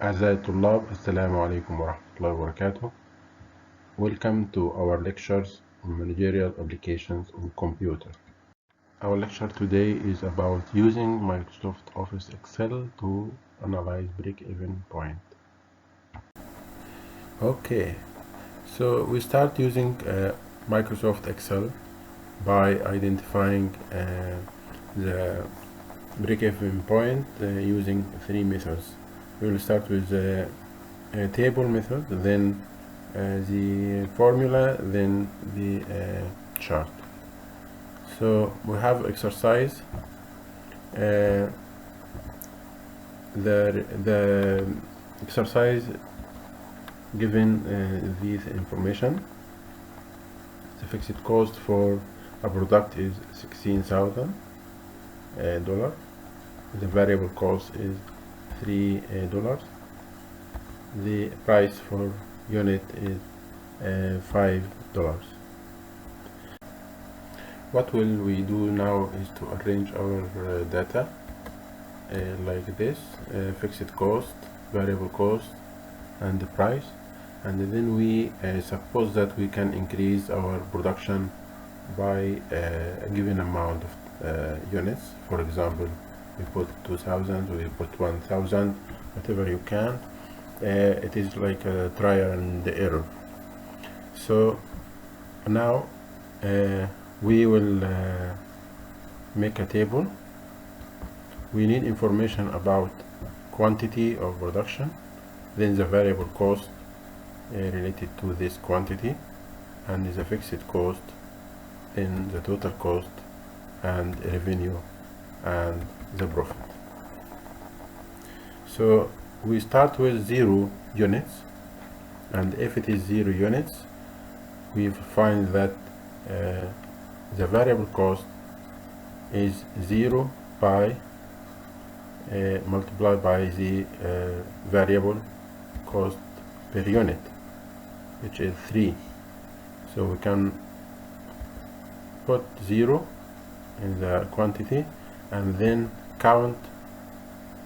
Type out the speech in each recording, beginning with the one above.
أعزائي الطلاب، السلام عليكم ورحمة الله وبركاته. Welcome to our lectures on Managerial Applications on Computer. Our lecture today is about using Microsoft Office Excel to analyze break-even point. Okay, so we start using Microsoft Excel by identifying the break-even point using three methods. We will start with the table method, then the formula, then the chart. So we have exercise. The exercise given this information. The fixed cost for a product is $16,000. The variable cost is $3. The price for unit is $5. What will we do now is to arrange our data like this: fixed cost, variable cost, and the price. And then we suppose that we can increase our production by a given amount of units. For example, we put 2,000, we put 1,000, whatever you can. It is like a trial and error. So now we will make a table. We need information about quantity of production, then the variable cost related to this quantity, and the fixed cost, then the total cost, and revenue, and the profit. So we start with 0 units, and if it is 0 units, we find that the variable cost is 0 by multiplied by the variable cost per unit, which is 3. So we can put 0 in the quantity and then count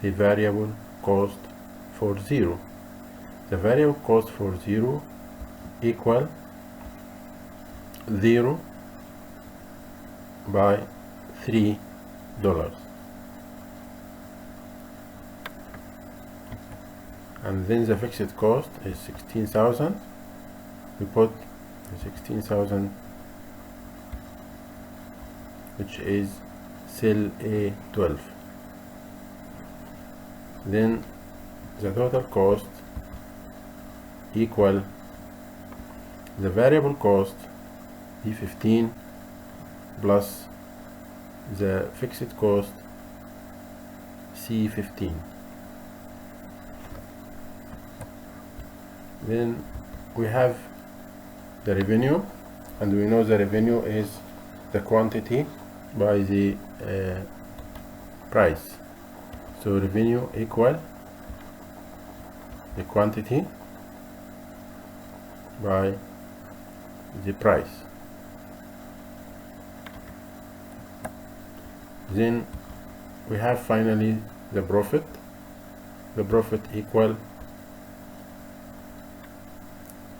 the variable cost for 0. The variable cost for 0 equal 0 by $3. And then the fixed cost is 16,000. We put 16,000, which is cell A12. Then the total cost equal the variable cost B15 plus the fixed cost C15. Then we have the revenue, and we know the revenue is the quantity by the price. So revenue equal the quantity by the price. Then we have finally the profit. The profit equal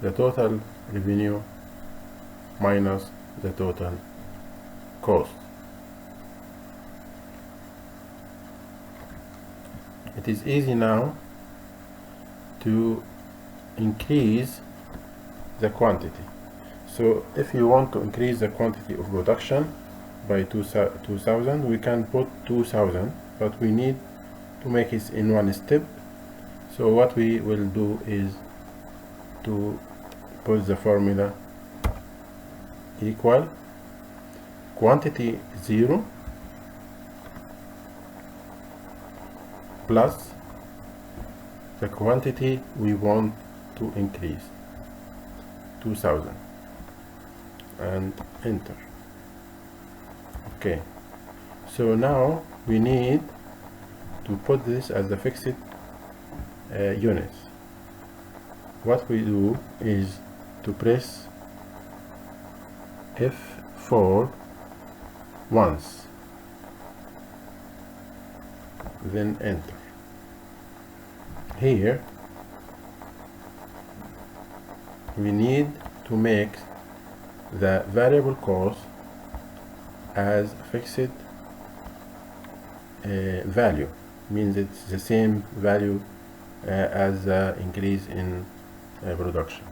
the total revenue minus the total cost. It is easy now to increase the quantity. So if you want to increase the quantity of production by 2,000, we can put 2,000, but we need to make it in one step. So what we will do is to put the formula equal quantity 0 plus the quantity we want to increase, 2,000, and enter. Okay, so now we need to put this as the fixed units. What we do is to press F4 once, then enter. here we need to make the variable cost as fixed value, means it's the same value as the increase in production.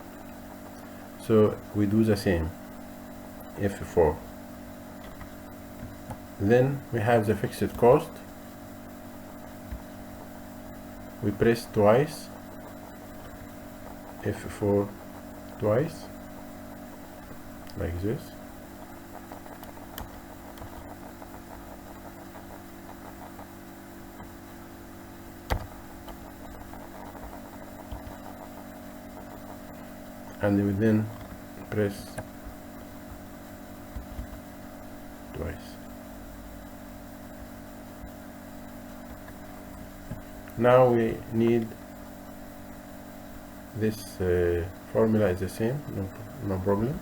So we do the same, F4. Then we have the fixed cost. We press twice, F4 twice, like this. And we then press twice. Now we need this formula is the same, no problem.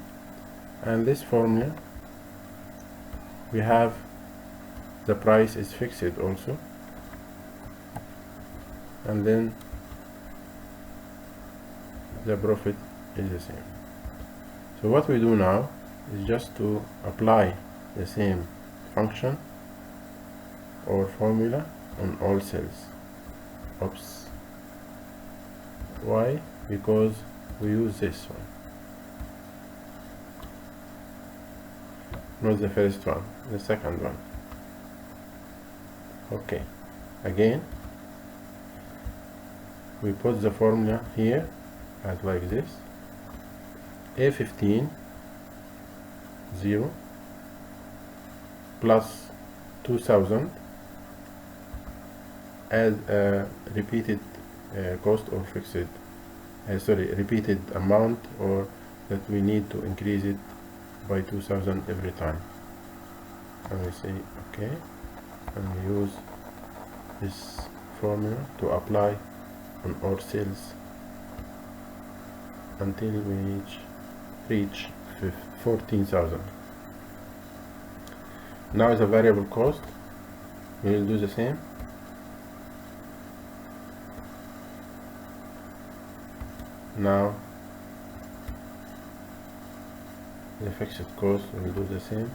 And this formula, we have the price is fixed also, and then the profit is the same. So what we do now is just to apply the same function or formula on all cells. Oops. Why? Because we use this one, not the first one, the second one. Okay, again we put the formula here as like this: A15 0 plus 2000 as a repeated cost or fixed repeated amount, or that we need to increase it by 2000 every time. And we say okay, and we use this formula to apply on all cells until we reach 14,000. Now the variable cost, we will do the same. Now the fixed cost will do the same.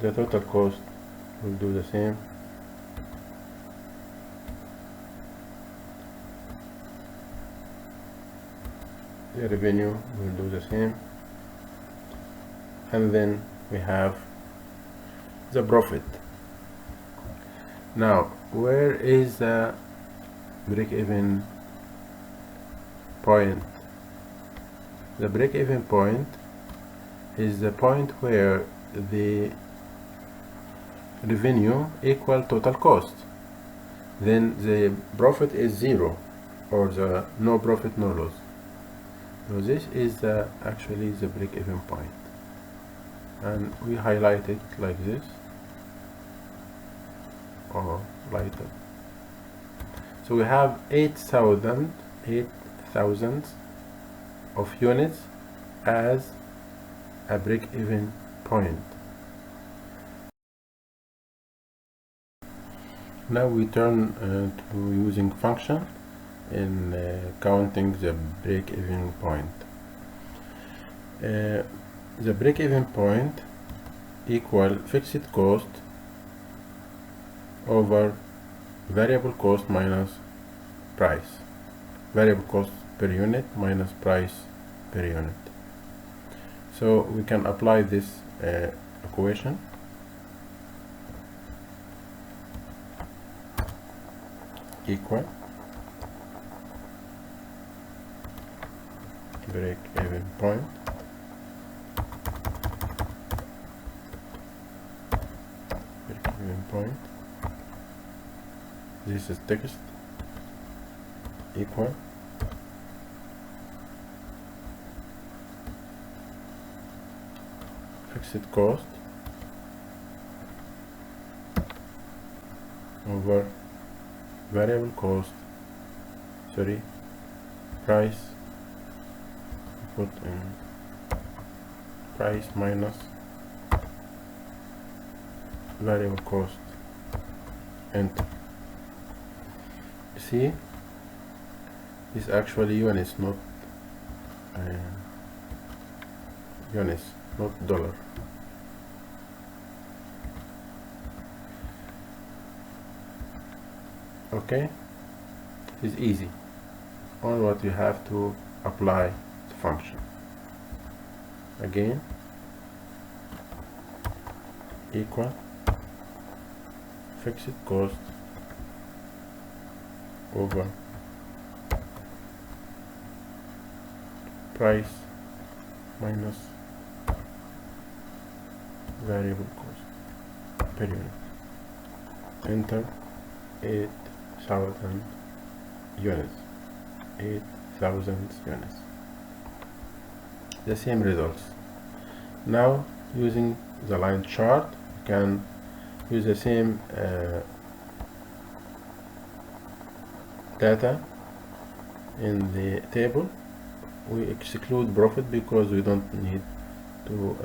The total cost will do the same. The revenue will do the same. And then we have the profit. Now, where is the break-even point? The break-even point is the point where the revenue equal total cost. Then the profit is 0, or the no profit no loss. So this is actually the break-even point, and we highlight it like this, or lighter. So we have 8,000 of units as a break-even point. Now we turn to using function in counting the break-even point. The break-even point equal fixed cost over variable cost minus price. Variable cost per unit minus price per unit. So we can apply this equation. Equal break-even point this is text equal fixed cost over variable cost, price, put in price minus variable cost, enter. See, it's actually units, not units, not dollar. Okay, it's easy. All what you have to apply the function. Again, equal fixed cost over price minus variable cost per unit. Enter 8,000 units. 8,000 units. The same results. Now, using the line chart, you can use the same data in the table. We exclude profit because we don't need to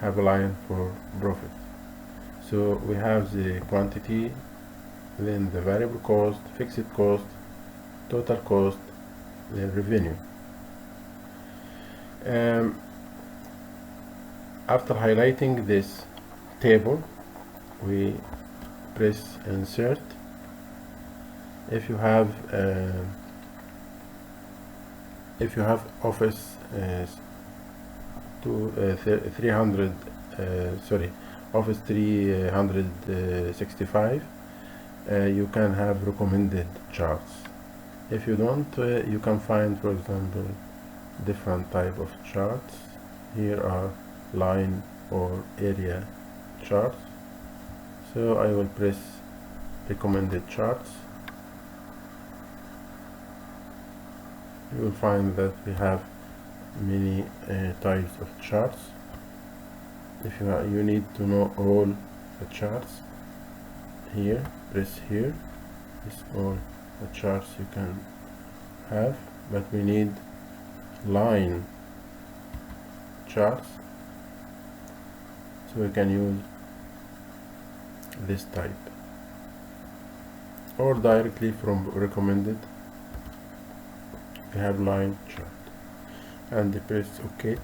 have a line for profit. So we have the quantity, then the variable cost, fixed cost, total cost, the revenue. After highlighting this table, we press insert. If you have Office 365, you can have recommended charts. If you don't, you can find, for example, different type of charts. Here are line or area charts. So I will press recommended charts. You will find that we have many types of charts. If you need to know all the charts, here, press here. It's all the charts you can have, but we need line charts, so we can use this type, or directly from recommended. We have line chart, and press OK.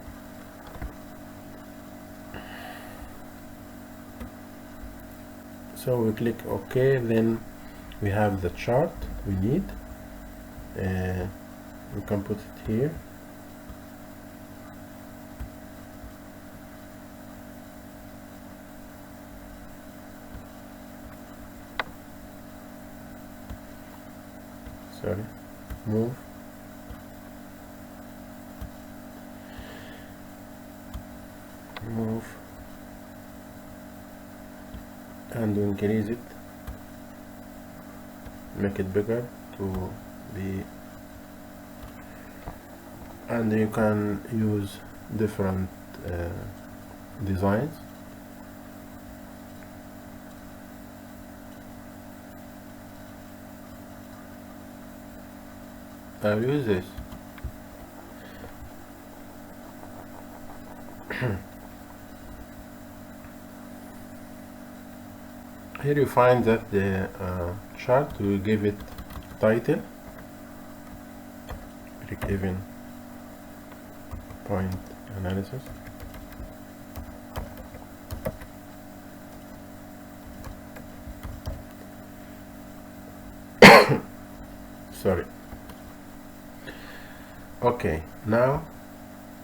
So we click OK, then we have the chart we need. We can put it here. Sorry, move. Move and increase it, make it bigger to be, and you can use different designs. I'll use this. Here you find that the chart, we give it title, break-even point analysis. Sorry. Okay, now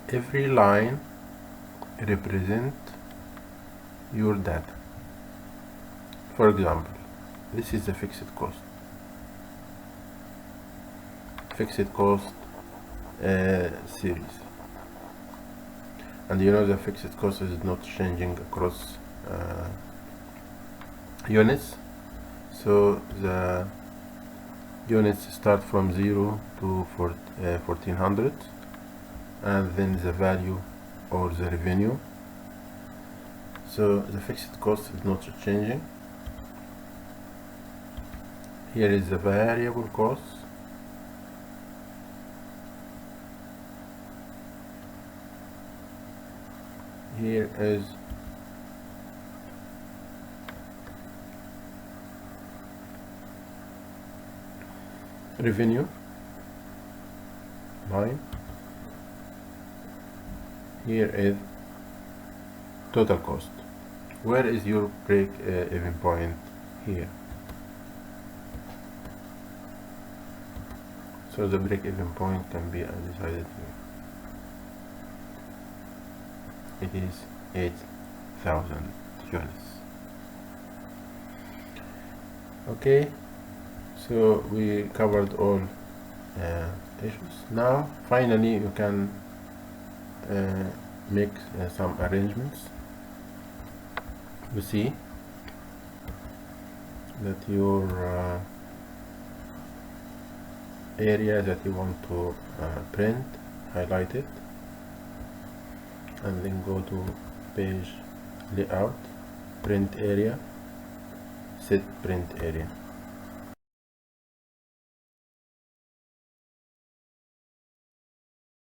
every line represent your data. For example, this is the fixed cost. Fixed cost series. And you know the fixed cost is not changing across units. So the units start from 0 to 1400, and then the value or the revenue. So the fixed cost is not changing. Here is the variable cost. Here is revenue line. Here is total cost. Where is your break even point? Here. So the break even point can be decided here. It is 8,000 units. Okay, so we covered all issues. Now finally you can make some arrangements. You see that your area that you want to print, highlight it, and then go to page layout, print area, set print area.